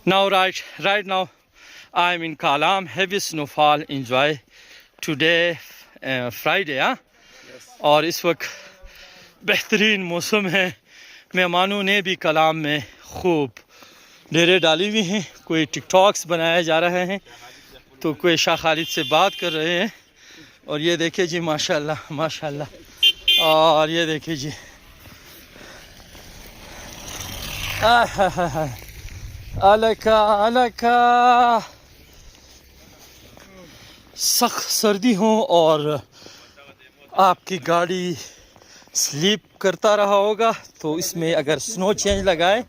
Now right now I am in Kalam. Heavy snowfall. Enjoy today Friday اور اس وقت بہترین موسم ہے. مہمانوں نے بھی کلام میں خوب ڈیرے ڈالی ہوئی ہیں. کوئی ٹک ٹاکس بنائے جا رہے ہیں تو کوئی شاہ خالد سے بات کر رہے ہیں. اور یہ دیکھیں جی ماشاءاللہ ماشاءاللہ. اور یہ دیکھیں جی الکا الکا. سخت سردی ہو اور آپ کی گاڑی سلیپ کرتا رہا ہوگا تو اس میں اگر سنو چینج لگائے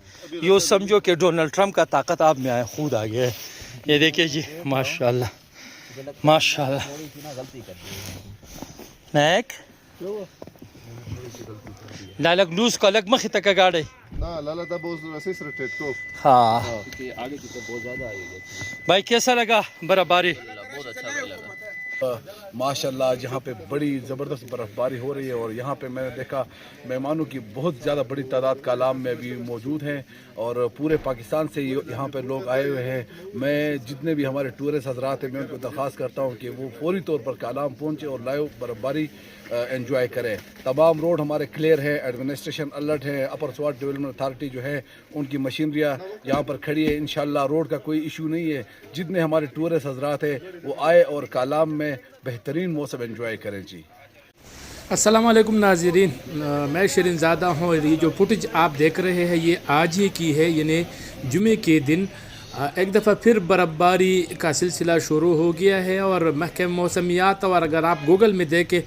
یہ سمجھو کہ ڈونلڈ ٹرمپ کا طاقت آپ میں آئے خود آ گیا ہے. یہ دیکھیں جی ماشاءاللہ ماشاءاللہ. نیک لالک لوز کو الگ مخی تک گاڑی لالا دا بہت رسی سر ٹیٹ کو ہاں آگے کی تو بہت زیادہ آئی ہے. بھائی کیسا لگا برابری؟ بہت اچھا لگا. ماشاءاللہ جہاں پہ بڑی زبردست برف باری ہو رہی ہے اور یہاں پہ میں نے دیکھا مہمانوں کی بہت زیادہ بڑی تعداد کالام میں بھی موجود ہیں اور پورے پاکستان سے یہاں پہ لوگ آئے ہوئے ہیں. میں جتنے بھی ہمارے ٹورسٹ حضرات ہیں میں ان کو درخواست کرتا ہوں کہ وہ فوری طور پر کالام پہنچے اور لائیو برف باری انجوائے کریں. تمام روڈ ہمارے کلیئر ہے. ایڈمنسٹریشن الرٹ ہے. اپر سوات ڈیولپمنٹ اتھارٹی جو ہے ان کی مشینریاں یہاں پر کھڑی ہے. انشاءاللہ روڈ کا کوئی ایشو نہیں ہے. جتنے ہمارے ٹورسٹ حضرات ہیں وہ آئے اور کالام میں بہترین موسم انجوائے کریں. جی السلام علیکم ناظرین، میں شرین زادہ ہوں. یہ جو فوٹیج آپ دیکھ رہے ہیں یہ آج ہی کی ہے، یعنی جمعے کے دن ایک دفعہ پھر برف باری کا سلسلہ شروع ہو گیا ہے اور محکمہ موسمیات اور اگر آپ گوگل میں دیکھیں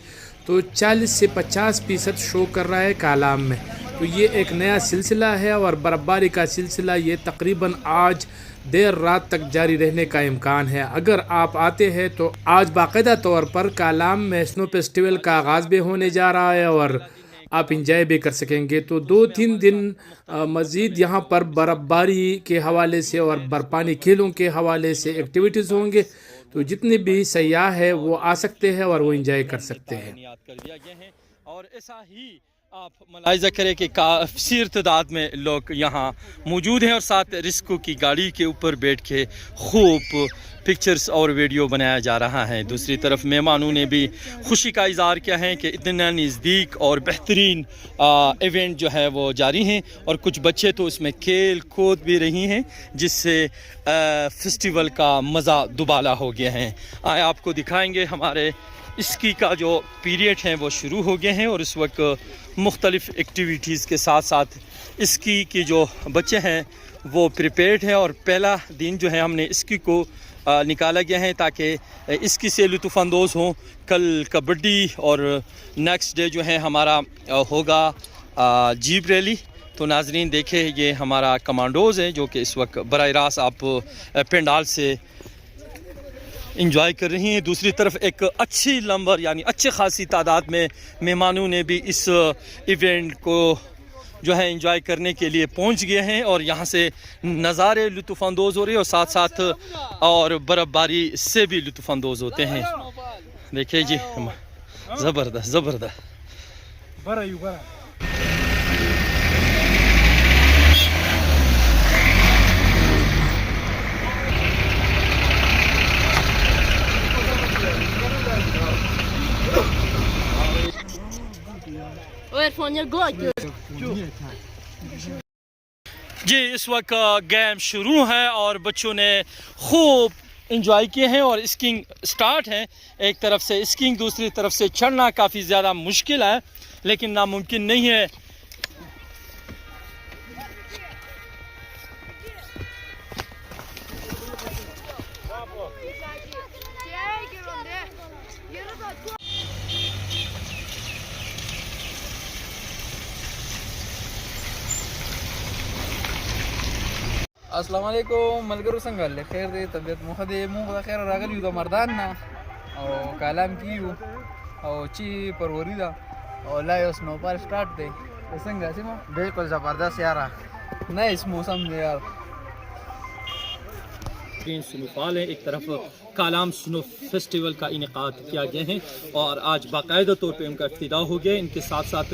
تو 40 سے 50% شو کر رہا ہے کالام میں. تو یہ ایک نیا سلسلہ ہے اور برف باری کا سلسلہ یہ تقریباً آج دیر رات تک جاری رہنے کا امکان ہے. اگر آپ آتے ہیں تو آج باقاعدہ طور پر کالام میں اسنو فیسٹیول کا آغاز بھی ہونے جا رہا ہے اور آپ انجوائے بھی کر سکیں گے. تو 2-3 دن مزید یہاں پر برف باری کے حوالے سے اور برفانی کھیلوں کے حوالے سے ایکٹیویٹیز ہوں گے. تو جتنے بھی سیاح ہیں وہ آ سکتے ہیں اور وہ انجوائے کر سکتے ہیں. اور ایسا ہی آپ ملاحظہ کریں کہ کافی تعداد میں لوگ یہاں موجود ہیں اور ساتھ رسکو کی گاڑی کے اوپر بیٹھ کے خوب پکچرز اور ویڈیو بنایا جا رہا ہے. دوسری طرف مہمانوں نے بھی خوشی کا اظہار کیا ہے کہ اتنا نزدیک اور بہترین ایونٹ جو ہے وہ جاری ہیں اور کچھ بچے تو اس میں کھیل کود بھی رہی ہیں جس سے فیسٹیول کا مزہ دوبالا ہو گیا ہے. آئے آپ کو دکھائیں گے ہمارے اسکی کا جو پیریڈ ہیں وہ شروع ہو گئے ہیں اور اس وقت مختلف ایکٹیویٹیز کے ساتھ ساتھ اسکی کی جو بچے ہیں وہ پریپیئرڈ ہیں. اور پہلا دن جو ہے ہم نے اسکی کو نکالا گیا ہے تاکہ اسکی سے لطف اندوز ہوں. کل کبڈی اور نیکسٹ ڈے جو ہے ہمارا ہوگا جیپ ریلی. تو ناظرین دیکھیں یہ ہمارا کمانڈوز ہیں جو کہ اس وقت براہ راست آپ پنڈال سے انجوائے کر رہی ہیں. دوسری طرف ایک اچھی نمبر یعنی اچھے خاصی تعداد میں مہمانوں نے بھی اس ایونٹ کو جو ہے انجوائے کرنے کے لیے پہنچ گئے ہیں اور یہاں سے نظارے لطف اندوز ہو رہے ہیں اور ساتھ ساتھ اور برف باری سے بھی لطف اندوز ہوتے ہیں. دیکھیں جی زبردست زبردست. جی اس وقت گیم شروع ہے اور بچوں نے خوب انجوائے کیے ہیں اور اسکینگ سٹارٹ ہے. ایک طرف سے اسکینگ دوسری طرف سے چڑھنا کافی زیادہ مشکل ہے لیکن ناممکن نہیں ہے. السلام علیکم ملګرو، څنګه حال دی؟ خیر دی؟ طبیعت مو ښه دی؟ مونږ د خیره راغلي یو د مردان نه او کالام کې یو او چې پروری ده او لا یو سنوفال سټارټ دی. څنګه سیمه؟ بالکل زبردست یاره، نایس موسم دی یار. سنوفال ہے. ایک طرف کالام سنو فیسٹیول کا انعقاد کیا گیا ہے اور آج باقاعدہ طور پہ ان کا افتتاح ہو گیا. ان کے ساتھ ساتھ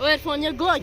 Where from your God?